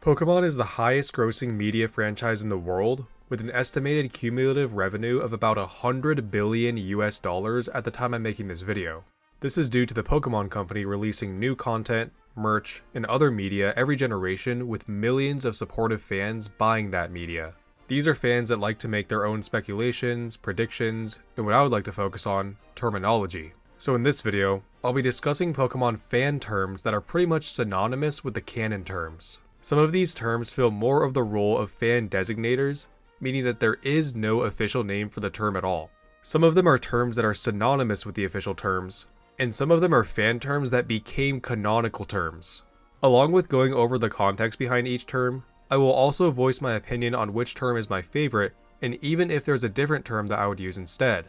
Pokémon is the highest grossing media franchise in the world, with an estimated cumulative revenue of about $100 billion at the time I'm making this video. This is due to the Pokémon Company releasing new content, merch, and other media every generation with millions of supportive fans buying that media. These are fans that like to make their own speculations, predictions, and what I would like to focus on, terminology. So in this video, I'll be discussing Pokémon fan terms that are pretty much synonymous with the canon terms. Some of these terms fill more of the role of fan designators, meaning that there is no official name for the term at all. Some of them are terms that are synonymous with the official terms, and some of them are fan terms that became canonical terms. Along with going over the context behind each term, I will also voice my opinion on which term is my favorite, and even if there's a different term that I would use instead.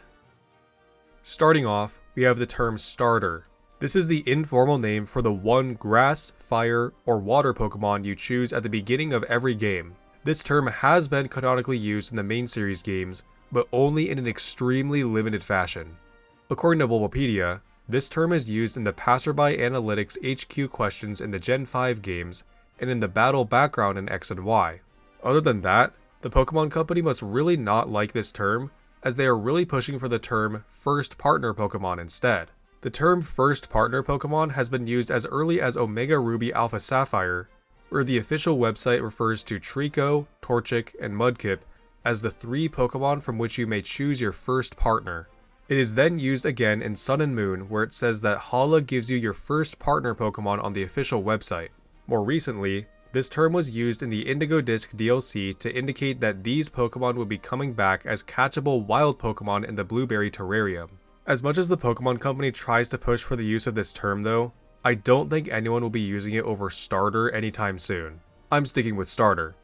Starting off, we have the term starter. This is the informal name for the one grass, fire, or water Pokemon you choose at the beginning of every game. This term has been canonically used in the main series games, but only in an extremely limited fashion. According to Bulbapedia, this term is used in the Passerby Analytics HQ questions in the Gen 5 games, and in the battle background in X and Y. Other than that, the Pokemon Company must really not like this term, as they are really pushing for the term first partner Pokemon instead. The term first partner Pokemon has been used as early as Omega Ruby Alpha Sapphire, where the official website refers to Trico, Torchic, and Mudkip as the three Pokemon from which you may choose your first partner. It is then used again in Sun and Moon, where it says that Hala gives you your first partner Pokemon on the official website. More recently, this term was used in the Indigo Disc DLC to indicate that these Pokemon would be coming back as catchable wild Pokemon in the Blueberry Terrarium. As much as the Pokemon Company tries to push for the use of this term though, I don't think anyone will be using it over starter anytime soon. I'm sticking with starter.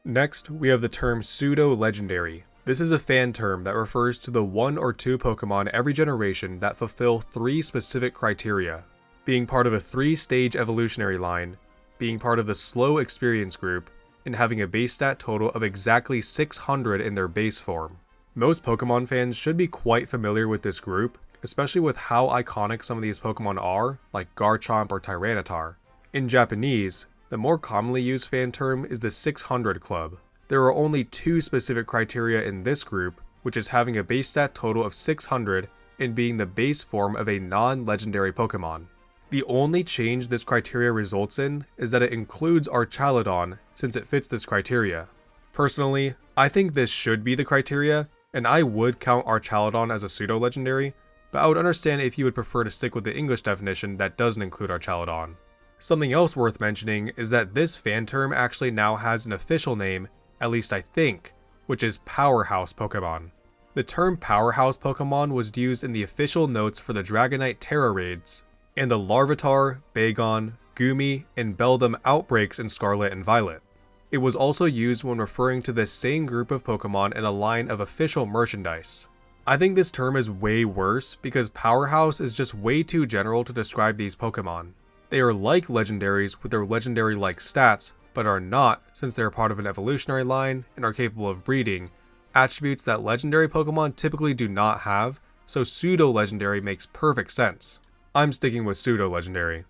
Next, we have the term Pseudo-Legendary. This is a fan term that refers to the one or two Pokemon every generation that fulfill three specific criteria: being part of a 3-stage evolutionary line, being part of the slow experience group, and having a base stat total of exactly 600 in their base form. Most Pokemon fans should be quite familiar with this group, especially with how iconic some of these Pokemon are, like Garchomp or Tyranitar. In Japanese, the more commonly used fan term is the 600 Club. There are only two specific criteria in this group, which is having a base stat total of 600 and being the base form of a non-legendary Pokemon. The only change this criteria results in is that it includes Archaludon, since it fits this criteria. Personally, I think this should be the criteria, and I would count Archaludon as a pseudo-legendary, but I would understand if you would prefer to stick with the English definition that doesn't include Archaludon. Something else worth mentioning is that this fan term actually now has an official name, at least I think, which is Powerhouse Pokemon. The term Powerhouse Pokemon was used in the official notes for the Dragonite Terra raids, and the Larvitar, Bagon, Goomy, and Beldum outbreaks in Scarlet and Violet. It was also used when referring to this same group of Pokemon in a line of official merchandise. I think this term is way worse because Powerhouse is just way too general to describe these Pokemon. They are like legendaries with their legendary-like stats, but are not since they are part of an evolutionary line and are capable of breeding, attributes that legendary Pokemon typically do not have, so pseudo-legendary makes perfect sense. I'm sticking with pseudo-legendary.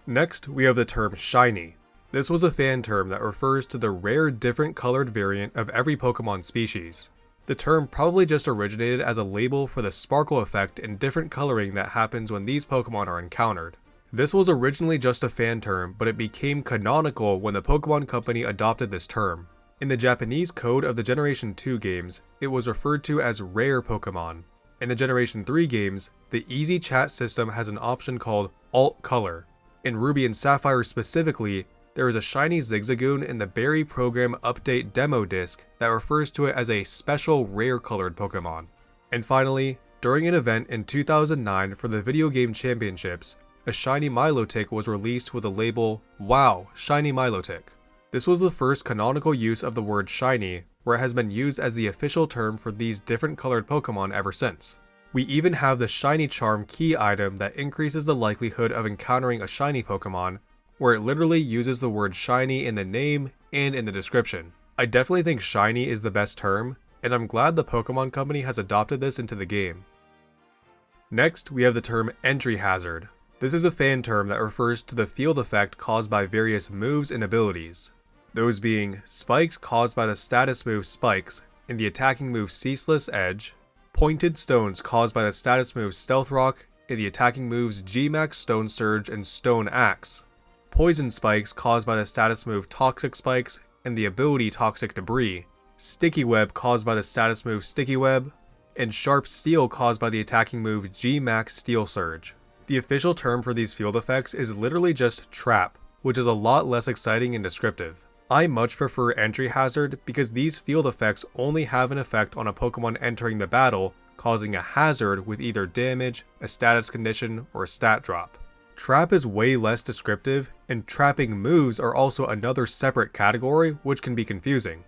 Next, we have the term shiny. This was a fan term that refers to the rare different colored variant of every Pokemon species. The term probably just originated as a label for the sparkle effect and different coloring that happens when these Pokemon are encountered. This was originally just a fan term, but it became canonical when the Pokemon Company adopted this term. In the Japanese code of the Generation 2 games, it was referred to as rare Pokemon. In the Generation 3 games, the Easy Chat system has an option called Alt Color. In Ruby and Sapphire specifically, there is a shiny Zigzagoon in the Berry Program Update demo disc that refers to it as a special rare colored Pokemon. And finally, during an event in 2009 for the Video Game Championships, a shiny Milotic was released with the label, "Wow, Shiny Milotic." This was the first canonical use of the word shiny, where it has been used as the official term for these different colored Pokemon ever since. We even have the Shiny Charm key item that increases the likelihood of encountering a shiny Pokemon, where it literally uses the word shiny in the name and in the description. I definitely think shiny is the best term, and I'm glad the Pokemon Company has adopted this into the game. Next, we have the term entry hazard. This is a fan term that refers to the field effect caused by various moves and abilities, those being spikes caused by the status move Spikes and the attacking move Ceaseless Edge, pointed stones caused by the status move Stealth Rock and the attacking moves G-Max Stone Surge and Stone Axe, poison spikes caused by the status move Toxic Spikes and the ability Toxic Debris, sticky web caused by the status move Sticky Web, and sharp steel caused by the attacking move G-Max Steel Surge. The official term for these field effects is literally just trap, which is a lot less exciting and descriptive. I much prefer entry hazard because these field effects only have an effect on a Pokemon entering the battle, causing a hazard with either damage, a status condition, or a stat drop. Trap is way less descriptive, and trapping moves are also another separate category which can be confusing.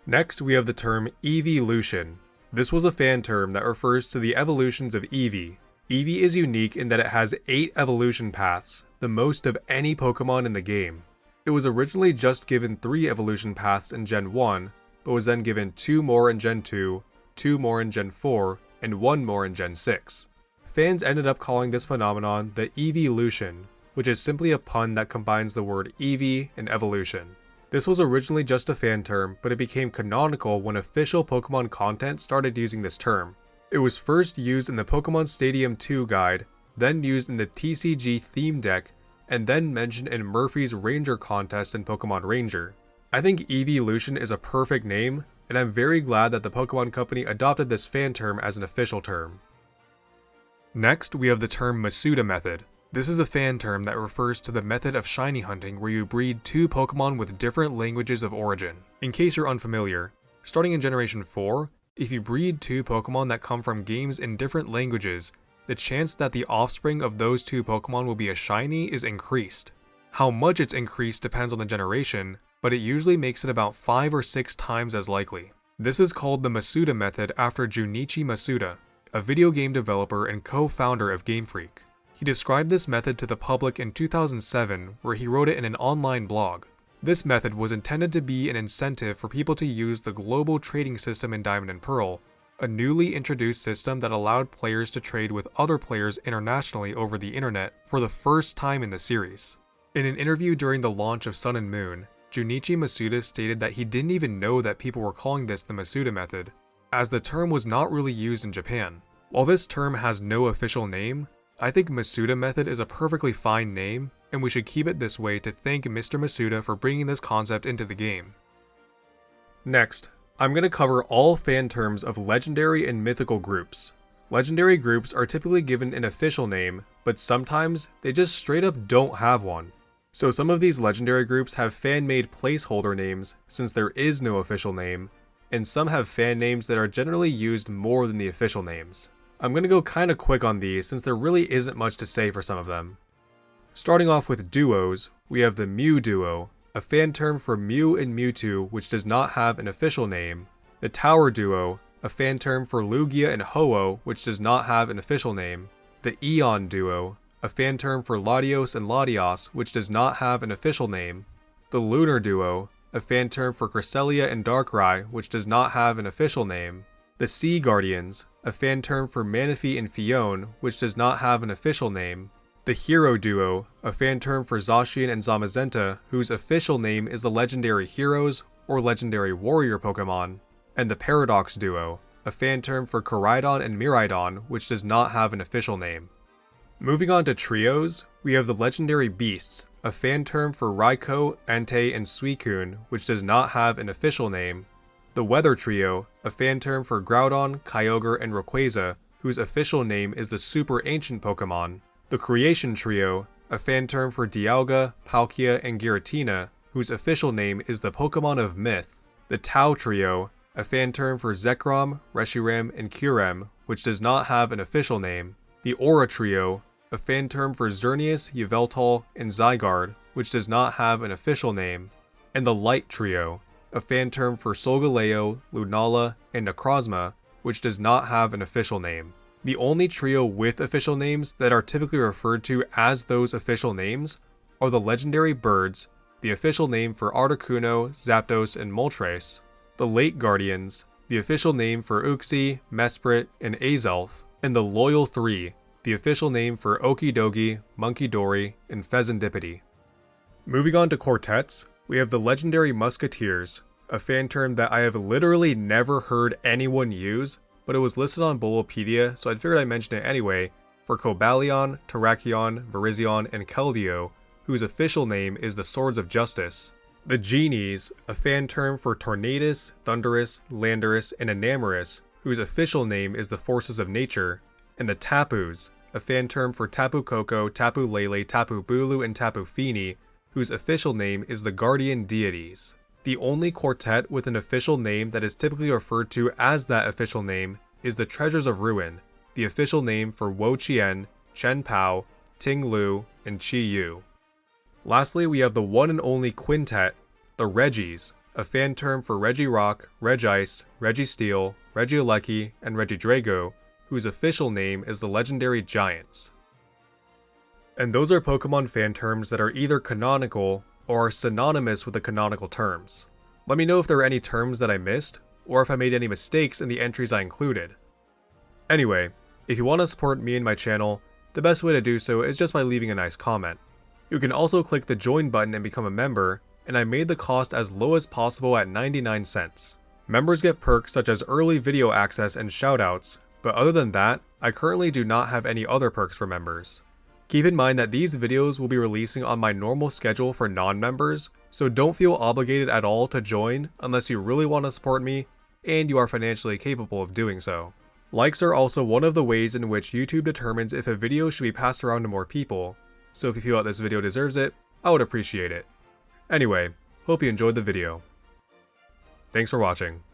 Next, we have the term Eeveelution. This was a fan term that refers to the evolutions of Eevee. Eevee is unique in that it has 8 evolution paths, the most of any Pokemon in the game. It was originally just given 3 evolution paths in Gen 1, but was then given 2 more in Gen 2, 2 more in Gen 4, and 1 more in Gen 6. Fans ended up calling this phenomenon the Eeveelution, which is simply a pun that combines the word Eevee and evolution. This was originally just a fan term, but it became canonical when official Pokemon content started using this term. It was first used in the Pokemon Stadium 2 guide, then used in the TCG theme deck, and then mentioned in Murphy's Ranger contest in Pokemon Ranger. I think Eeveelution is a perfect name, and I'm very glad that the Pokemon Company adopted this fan term as an official term. Next, we have the term Masuda Method. This is a fan term that refers to the method of shiny hunting where you breed 2 Pokemon with different languages of origin. In case you're unfamiliar, starting in Generation 4, if you breed 2 Pokemon that come from games in different languages, the chance that the offspring of those 2 Pokemon will be a shiny is increased. How much it's increased depends on the generation, but it usually makes it about 5 or 6 times as likely. This is called the Masuda Method after Junichi Masuda, a video game developer and co-founder of Game Freak. He described this method to the public in 2007, where he wrote it in an online blog. This method was intended to be an incentive for people to use the global trading system in Diamond and Pearl, a newly introduced system that allowed players to trade with other players internationally over the internet for the first time in the series. In an interview during the launch of Sun and Moon, Junichi Masuda stated that he didn't even know that people were calling this the Masuda Method, as the term was not really used in Japan. While this term has no official name, I think Masuda Method is a perfectly fine name, and we should keep it this way to thank Mr. Masuda for bringing this concept into the game. Next, I'm going to cover all fan terms of legendary and mythical groups. Legendary groups are typically given an official name, but sometimes they just straight up don't have one. So some of these legendary groups have fan-made placeholder names since there is no official name, and some have fan names that are generally used more than the official names. I'm going to go kinda quick on these since there really isn't much to say for some of them. Starting off with duos, we have the Mew Duo, a fan term for Mew and Mewtwo which does not have an official name, the Tower Duo, a fan term for Lugia and Ho-Oh which does not have an official name, the Eon Duo, a fan term for Latios and Latios which does not have an official name, the Lunar Duo, a fan term for Cresselia and Darkrai which does not have an official name, the Sea Guardians, a fan term for Manaphy and Fione which does not have an official name, the Hero Duo, a fan term for Zacian and Zamazenta whose official name is the Legendary Heroes or Legendary Warrior Pokemon, and the Paradox Duo, a fan term for Koraidon and Miraidon which does not have an official name. Moving on to trios, we have the Legendary Beasts, a fan term for Raikou, Entei, and Suicune which does not have an official name, the Weather Trio, a fan term for Groudon, Kyogre, and Rayquaza, whose official name is the Super Ancient Pokemon, the Creation Trio, a fan term for Dialga, Palkia, and Giratina, whose official name is the Pokemon of Myth, the Tau Trio, a fan term for Zekrom, Reshiram, and Kyurem, which does not have an official name, the Aura Trio, a fan term for Xerneas, Yveltal, and Zygarde, which does not have an official name, and the Light Trio, a fan term for Solgaleo, Lunala, and Necrozma, which does not have an official name. The only trio with official names that are typically referred to as those official names are the Legendary Birds, the official name for Articuno, Zapdos, and Moltres, the Lake Guardians, the official name for Uxie, Mesprit, and Azelf, and the Loyal 3, the official name for Okidogi, Monkey-Dory, and Pheasantipity. Moving on to Quartets, we have the legendary Musketeers, a fan term that I have literally never heard anyone use, but it was listed on Bulbapedia, so I figured I'd mention it anyway, for Cobalion, Terrakion, Virizion, and Keldeo, whose official name is the Swords of Justice. The Genies, a fan term for Tornadus, Thundurus, Landorus, and Enamorus, whose official name is the Forces of Nature. And the Tapus, a fan term for Tapu Koko, Tapu Lele, Tapu Bulu, and Tapu Fini, whose official name is the Guardian Deities. The only quartet with an official name that is typically referred to as that official name is the Treasures of Ruin, the official name for Wo Chien, Chen Pao, Ting Lu, and Chi Yu. Lastly, we have the one and only Quintet, the Reggies, a fan term for Regirock, Regice, Registeel, Regieleki, and Regidrago, whose official name is the Legendary Giants. And those are Pokemon fan terms that are either canonical or are synonymous with the canonical terms. Let me know if there are any terms that I missed, or if I made any mistakes in the entries I included. Anyway, if you want to support me and my channel, the best way to do so is just by leaving a nice comment. You can also click the join button and become a member, and I made the cost as low as possible at 99 cents. Members get perks such as early video access and shoutouts, but other than that, I currently do not have any other perks for members. Keep in mind that these videos will be releasing on my normal schedule for non-members, so don't feel obligated at all to join unless you really want to support me and you are financially capable of doing so. Likes are also one of the ways in which YouTube determines if a video should be passed around to more people, so if you feel that this video deserves it, I would appreciate it. Anyway, hope you enjoyed the video. Thanks for watching.